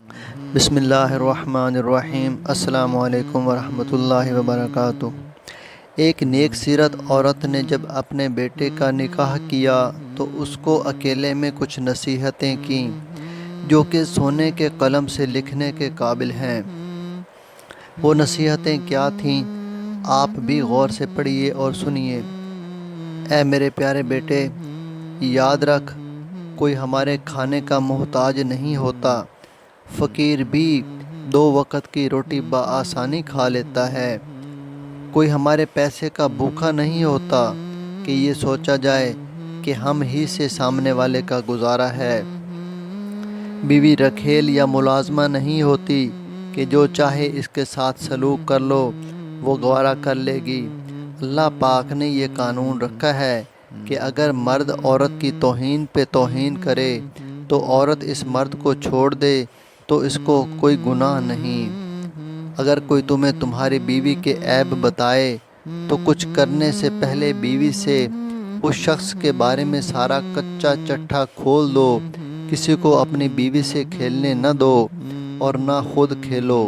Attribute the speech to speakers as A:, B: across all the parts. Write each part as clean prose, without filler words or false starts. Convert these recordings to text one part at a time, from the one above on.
A: بسم اللہ الرحمن الرحیم۔ السلام علیکم ورحمۃ اللہ وبرکاتہ۔ ایک نیک سیرت عورت نے جب اپنے بیٹے کا نکاح کیا تو اس کو اکیلے میں کچھ نصیحتیں کیں جو کہ سونے کے قلم سے لکھنے کے قابل ہیں۔ وہ نصیحتیں کیا تھیں، آپ بھی غور سے پڑھیے اور سنیے۔ اے میرے پیارے بیٹے، یاد رکھ، کوئی ہمارے کھانے کا محتاج نہیں ہوتا۔ فقیر بھی 2 وقت کی روٹی بآسانی کھا لیتا ہے۔ کوئی ہمارے پیسے کا بھوکا نہیں ہوتا کہ یہ سوچا جائے کہ ہم ہی سے سامنے والے کا گزارا ہے۔ بیوی رکھیل یا ملازمہ نہیں ہوتی کہ جو چاہے اس کے ساتھ سلوک کر لو وہ گوارا کر لے گی۔ اللہ پاک نے یہ قانون رکھا ہے کہ اگر مرد عورت کی توہین پہ توہین کرے تو عورت اس مرد کو چھوڑ دے تو اس کو کوئی گناہ نہیں۔ اگر کوئی تمہیں تمہاری بیوی کے عیب بتائے تو کچھ کرنے سے پہلے بیوی سے اس شخص کے بارے میں سارا کچا چٹھا کھول دو۔ کسی کو اپنی بیوی سے کھیلنے نہ دو اور نہ خود کھیلو۔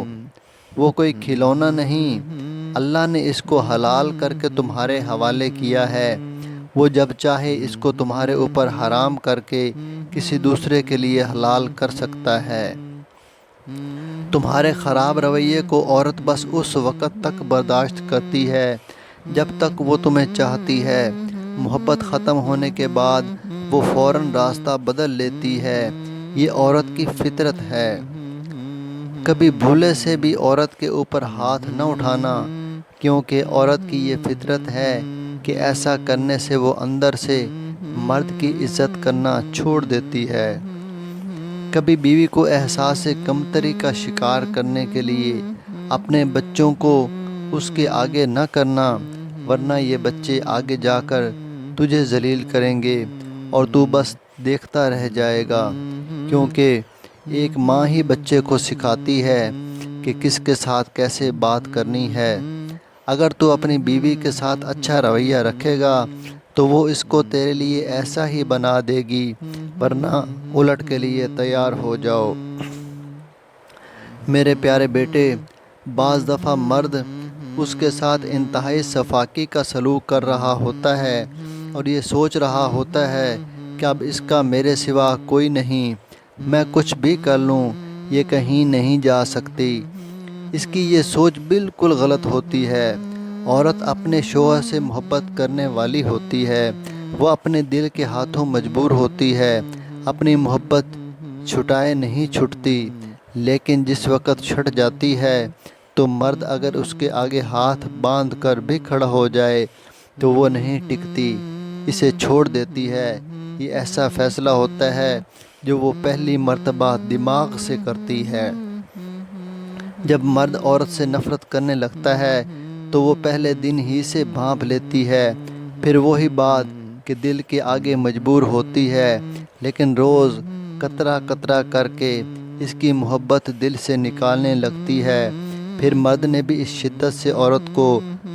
A: وہ کوئی کھلونا نہیں، اللہ نے اس کو حلال کر کے تمہارے حوالے کیا ہے۔ وہ جب چاہے اس کو تمہارے اوپر حرام کر کے کسی دوسرے کے لیے حلال کر سکتا ہے۔ تمہارے خراب رویے کو عورت بس اس وقت تک برداشت کرتی ہے جب تک وہ تمہیں چاہتی ہے۔ محبت ختم ہونے کے بعد وہ فوراً راستہ بدل لیتی ہے۔ یہ عورت کی فطرت ہے۔ کبھی بھولے سے بھی عورت کے اوپر ہاتھ نہ اٹھانا، کیونکہ عورت کی یہ فطرت ہے کہ ایسا کرنے سے وہ اندر سے مرد کی عزت کرنا چھوڑ دیتی ہے۔ کبھی بیوی کو احساس کمتری کا شکار کرنے کے لیے اپنے بچوں کو اس کے آگے نہ کرنا، ورنہ یہ بچے آگے جا کر تجھے ذلیل کریں گے اور تو بس دیکھتا رہ جائے گا، کیونکہ ایک ماں ہی بچے کو سکھاتی ہے کہ کس کے ساتھ کیسے بات کرنی ہے۔ اگر تو اپنی بیوی کے ساتھ اچھا رویہ رکھے گا تو وہ اس کو تیرے لیے ایسا ہی بنا دے گی، ورنہ الٹ کے لیے تیار ہو جاؤ۔ میرے پیارے بیٹے، بعض دفعہ مرد اس کے ساتھ انتہائی سفاکی کا سلوک کر رہا ہوتا ہے اور یہ سوچ رہا ہوتا ہے کہ اب اس کا میرے سوا کوئی نہیں، میں کچھ بھی کر لوں یہ کہیں نہیں جا سکتی۔ اس کی یہ سوچ بالکل غلط ہوتی ہے۔ عورت اپنے شوہر سے محبت کرنے والی ہوتی ہے، وہ اپنے دل کے ہاتھوں مجبور ہوتی ہے، اپنی محبت چھٹائے نہیں چھٹتی، لیکن جس وقت چھٹ جاتی ہے تو مرد اگر اس کے آگے ہاتھ باندھ کر بھی کھڑا ہو جائے تو وہ نہیں ٹکتی، اسے چھوڑ دیتی ہے۔ یہ ایسا فیصلہ ہوتا ہے جو وہ پہلی مرتبہ دماغ سے کرتی ہے۔ جب مرد عورت سے نفرت کرنے لگتا ہے تو وہ پہلے دن ہی سے بھانپ لیتی ہے، پھر وہی بات کہ دل کے آگے مجبور ہوتی ہے، لیکن روز قطرہ قطرہ کر کے اس کی محبت دل سے نکالنے لگتی ہے۔ پھر مرد نے بھی اس شدت سے عورت کو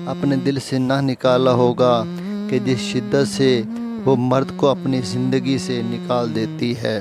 A: اپنے دل سے نہ نکالا ہوگا کہ جس شدت سے وہ مرد کو اپنی زندگی سے نکال دیتی ہے۔